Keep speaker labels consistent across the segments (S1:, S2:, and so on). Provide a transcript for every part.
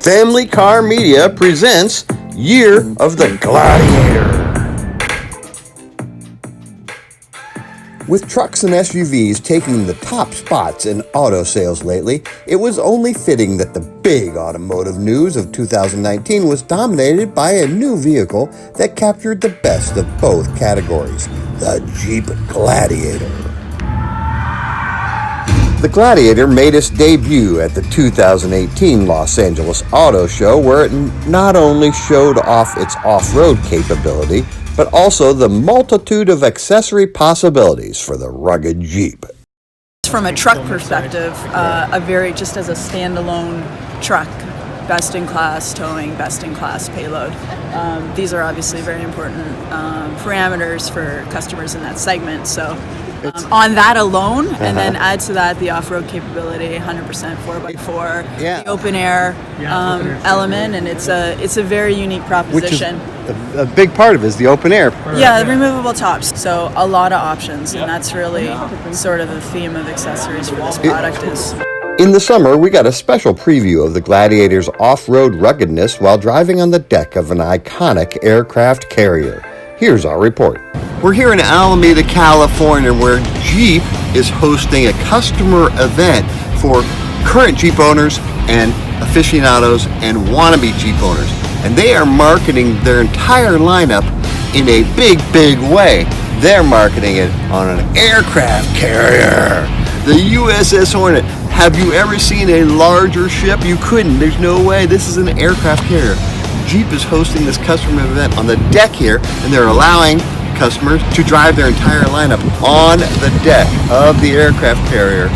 S1: Family Car Media presents Year of the Gladiator. With trucks and SUVs taking the top spots in auto sales lately, it was only fitting that the big automotive news of 2019 was dominated by a new vehicle that captured the best of both categories, the Jeep Gladiator. The Gladiator made its debut at the 2018 Los Angeles Auto Show, where it not only showed off its off-road capability, but also the multitude of accessory possibilities for the rugged Jeep.
S2: From a truck perspective, just as a standalone truck, best-in-class towing, best-in-class payload. These are obviously very important parameters for customers in that segment. So on that alone, and then add to that the off-road capability, 100% 4x4, the open air element, and it's a very unique proposition.
S1: Which is a big part of it is the open air.
S2: Yeah, the removable tops. So a lot of options, and that's really sort of the theme of accessories for this product is.
S1: In the summer, we got a special preview of the Gladiator's off-road ruggedness while driving on the deck of an iconic aircraft carrier. Here's our report. We're here in Alameda, California, where Jeep is hosting a customer event for current Jeep owners and aficionados and wannabe Jeep owners. And they are marketing their entire lineup in a big, big way. They're marketing it on an aircraft carrier, the USS Hornet. Have you ever seen a larger ship? You couldn't. There's no way. This is an aircraft carrier. Jeep is hosting this customer event on the deck here, and they're allowing customers to drive their entire lineup on the deck of the aircraft carrier.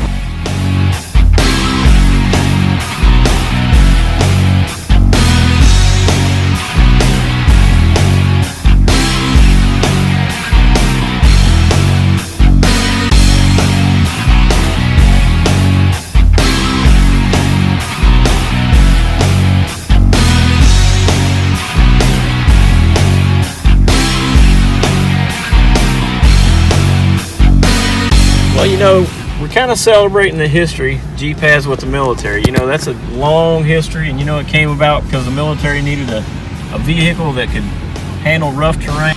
S3: Well, you know, we're kind of celebrating the history Jeep has with the military. You know, that's a long history, and you know it came about because the military needed a vehicle that could handle rough terrain.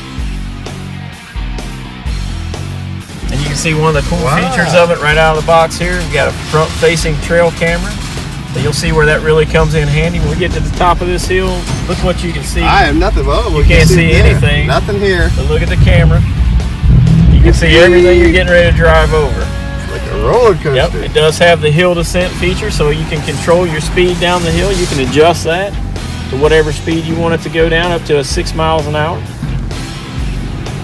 S3: And you can see one of the cool features of it right out of the box here. We've got a front-facing trail camera. So you'll see where that really comes in handy. When we get to the top of this hill, look what you can see.
S1: I have nothing.
S3: You can't see anything.
S1: Nothing here.
S3: But look at the camera. You can see everything you're getting ready to drive over.
S1: It's like a roller coaster.
S3: Yep, it does have the hill descent feature, so you can control your speed down the hill. You can adjust that to whatever speed you want it to go down, up to 6 miles an hour.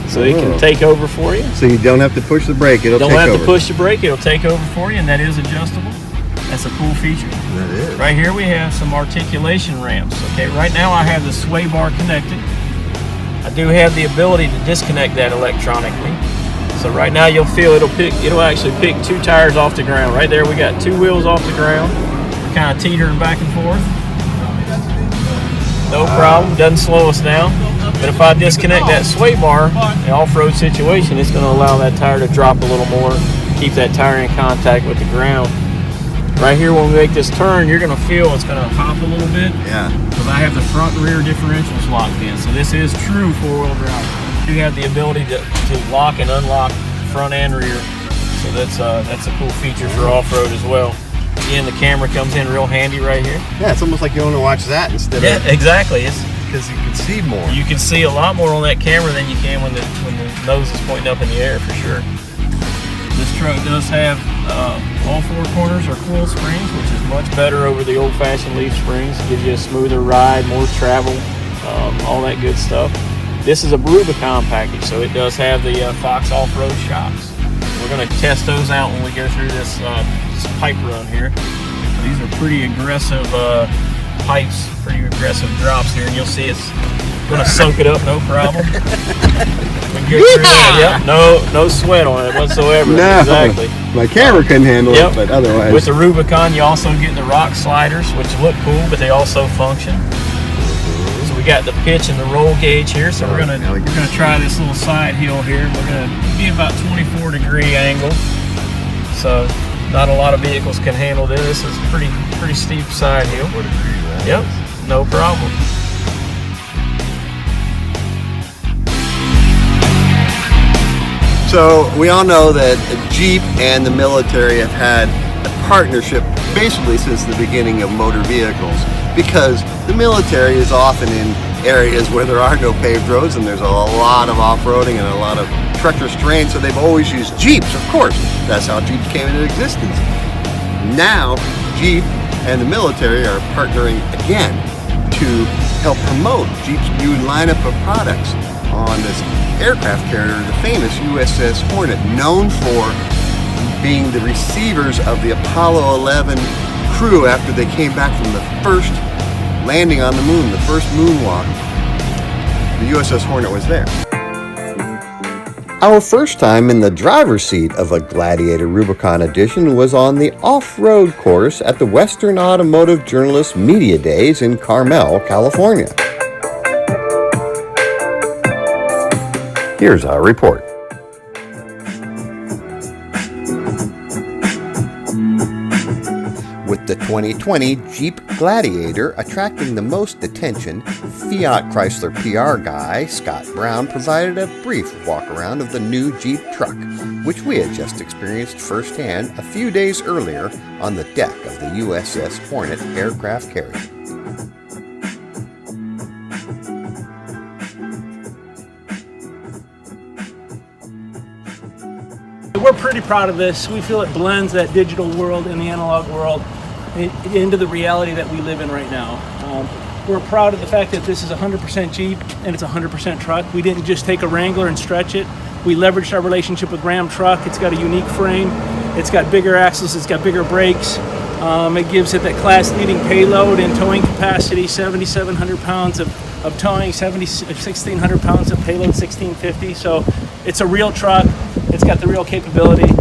S3: So it can take over for you.
S1: So you don't have to push the brake, it'll take over.
S3: Don't have to push the brake, it'll take over for you, and that is adjustable. That's a cool feature.
S1: That is.
S3: Right here we have some articulation ramps. Okay, right now I have the sway bar connected. I do have the ability to disconnect that electronically. So right now you'll feel it'll actually pick 2 tires off the ground. Right there we got 2 wheels off the ground. We're kind of teetering back and forth. No problem, doesn't slow us down. But if I disconnect that sway bar in an off-road situation, it's going to allow that tire to drop a little more, keep that tire in contact with the ground. Right here when we make this turn, you're going to feel it's going to hop a little bit.
S1: Yeah.
S3: Because I have the front and rear differentials locked in. So this is true four-wheel drive. You have the ability to lock and unlock front and rear, so that's a cool feature for off-road as well. Again, the camera comes in real handy right here.
S1: Yeah, it's almost like you want to watch that instead of...
S3: Yeah, exactly. It's
S1: because you can see more.
S3: You can see a lot more on that camera than you can when the nose is pointing up in the air, for sure. This truck does have all 4 corners are coil springs, which is much better over the old-fashioned leaf springs. It gives you a smoother ride, more travel, all that good stuff. This is a Rubicon package, so it does have the Fox off-road shocks. We're going to test those out when we go through this pipe run here. So these are pretty aggressive pipes, pretty aggressive drops here, and you'll see it's going to soak it up, no problem. We can go through that. Yep, no sweat on it whatsoever.
S1: No,
S3: exactly.
S1: My camera couldn't handle it, but otherwise.
S3: With the Rubicon, you also get the rock sliders, which look cool, but they also function. We got the pitch and the roll gauge here, so we're gonna try this little side hill here. We're gonna be about 24-degree angle. So Not a lot of vehicles can handle this. It's pretty steep side hill. Yep, no problem.
S1: So we all know that Jeep and the military have had a partnership basically since the beginning of motor vehicles, because the military is often in areas where there are no paved roads and there's a lot of off-roading and a lot of treacherous terrain, so they've always used Jeeps, of course. That's how Jeeps came into existence. Now, Jeep and the military are partnering again to help promote Jeep's new lineup of products on this aircraft carrier, the famous USS Hornet, known for being the receivers of the Apollo 11 crew after they came back from the first landing on the moon, the first moonwalk. The USS Hornet was there. Our first time in the driver's seat of a Gladiator Rubicon edition was on the off-road course at the Western Automotive Journalist Media Days in Carmel, California. Here's our report. With the 2020 Jeep Gladiator attracting the most attention, Fiat Chrysler PR guy Scott Brown provided a brief walk-around of the new Jeep truck, which we had just experienced firsthand a few days earlier on the deck of the USS Hornet aircraft carrier.
S4: We're pretty proud of this. We feel it blends that digital world and the analog world into the reality that we live in right now. We're proud of the fact that this is 100% Jeep and it's 100% truck. We didn't just take a Wrangler and stretch it. We leveraged our relationship with Ram Truck. It's got a unique frame. It's got bigger axles. It's got bigger brakes. It gives it that class-leading payload and towing capacity, 7,700 pounds of towing, 1,600 pounds of payload, 1,650. So it's a real truck. It's got the real capability.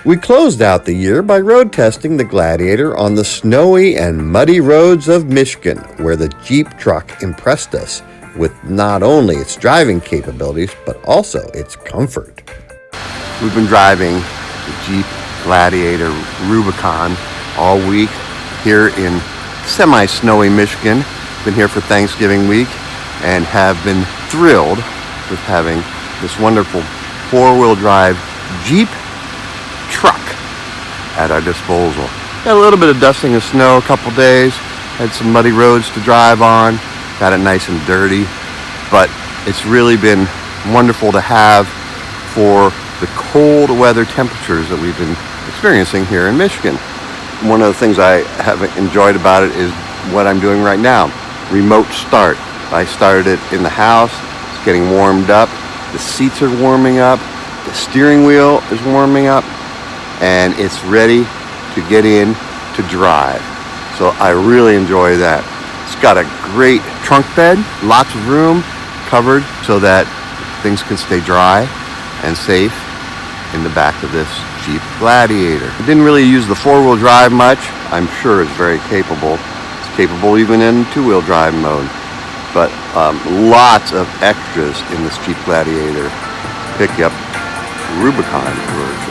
S1: We closed out the year by road testing the Gladiator on the snowy and muddy roads of Michigan, where the Jeep truck impressed us with not only its driving capabilities, but also its comfort. We've been driving the Jeep Gladiator Rubicon all week here in semi-snowy Michigan. Been here for Thanksgiving week and have been thrilled with having this wonderful four-wheel drive Jeep truck at our disposal. Got a little bit of dusting of snow a couple days, had some muddy roads to drive on, got it nice and dirty, but it's really been wonderful to have for the cold weather temperatures that we've been experiencing here in Michigan. One of the things I have enjoyed about it is what I'm doing right now, remote start. I started it in the house, it's getting warmed up, the seats are warming up, the steering wheel is warming up, and it's ready to get in to drive. So I really enjoy that. It's got a great trunk bed, lots of room, covered so that things can stay dry and safe in the back of this Jeep Gladiator. I didn't really use the four-wheel drive much. I'm sure it's very capable. It's capable even in two-wheel drive mode. But lots of extras in this Jeep Gladiator pickup Rubicon version.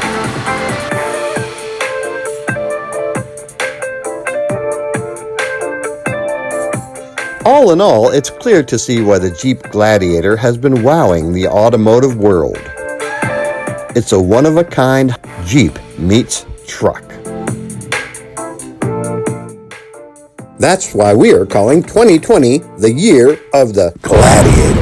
S1: All in all, it's clear to see why the Jeep Gladiator has been wowing the automotive world. It's a one-of-a-kind Jeep meets truck. That's why we are calling 2020 the year of the Gladiator.